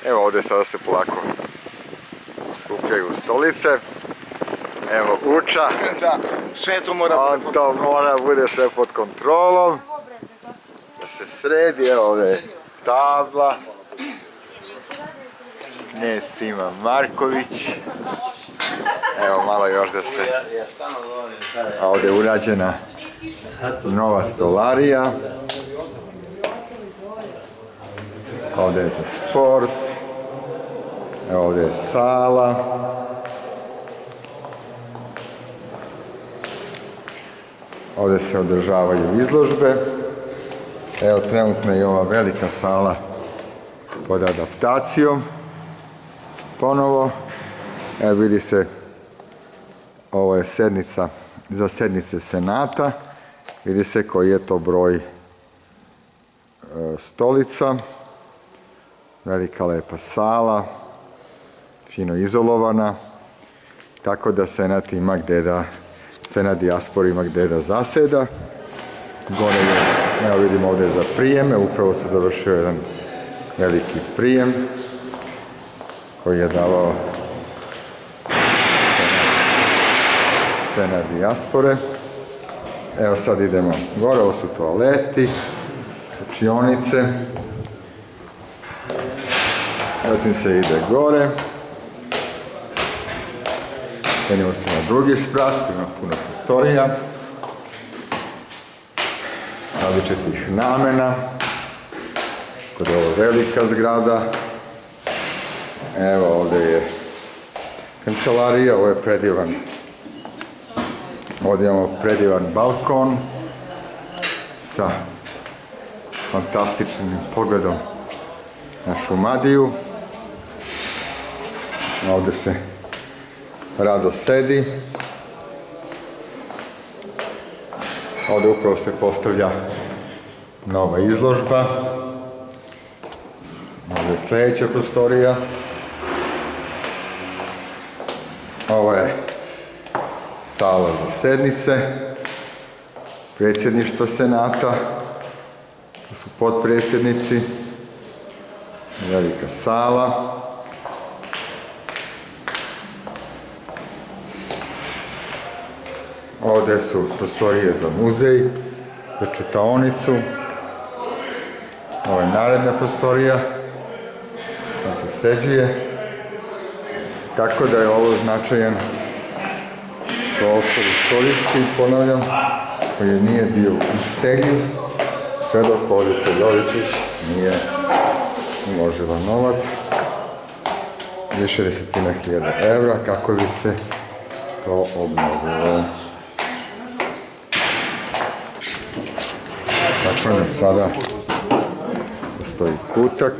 Evo ovdje sada se polako skupljaju stolice. Evo Uča. Da, sve to mora On to mora bude sve pod kontrolom. Da se sredi, evo ovdje je tabla. Knez Sima Marković. Evo malo još da se... A ovdje je urađena nova stolarija. Ovdje je za sport. Evo ovdje je sala. Ovdje se održavaju izložbe. Evo trenutno je ova velika sala pod adaptacijom. Ponovo. Evo vidi se, ovo je sednica za sednice Senata. Vidi se koji je to broj stolica. Velika lepa sala. Fino izolovana. Tako da Senat ima gdje da, Senat dijaspora ima gdje da zaseda. Gore je, evo vidimo ovdje za prijeme, upravo se završio jedan veliki prijem koji je davao Senat dijaspore. Evo sad idemo gore, ovo su toaleti, učionice. Zatim se ide gore. Penjemo se na drugi sprat, ima puno prostorija. Različitih namena. Kod je ovo velika zgrada. Evo ovdje je kancelarija, ovo je predivan. Ovdje imamo predivan balkon sa fantastičnim pogledom na Šumadiju. Ovdje se rado sedi. Ovdje upravo se postavlja nova izložba. Ovdje je sljedeća prostorija. Ovo je sala za sednice, predsjedništvo Senata, to su potpredsjednici, velika sala. Ovdje su prostorije za muzej, za čitaonicu. Ovo je naredna prostorija, da se sređuje. Tako da je ovo značajan prostor istorijski, ponavljam, koji nije bio useljiv, sve dok Oljica Jovičić nije uložila novac, više desetina hiljada evra, kako bi se to obnovilo. Tako da sada postoji kutak.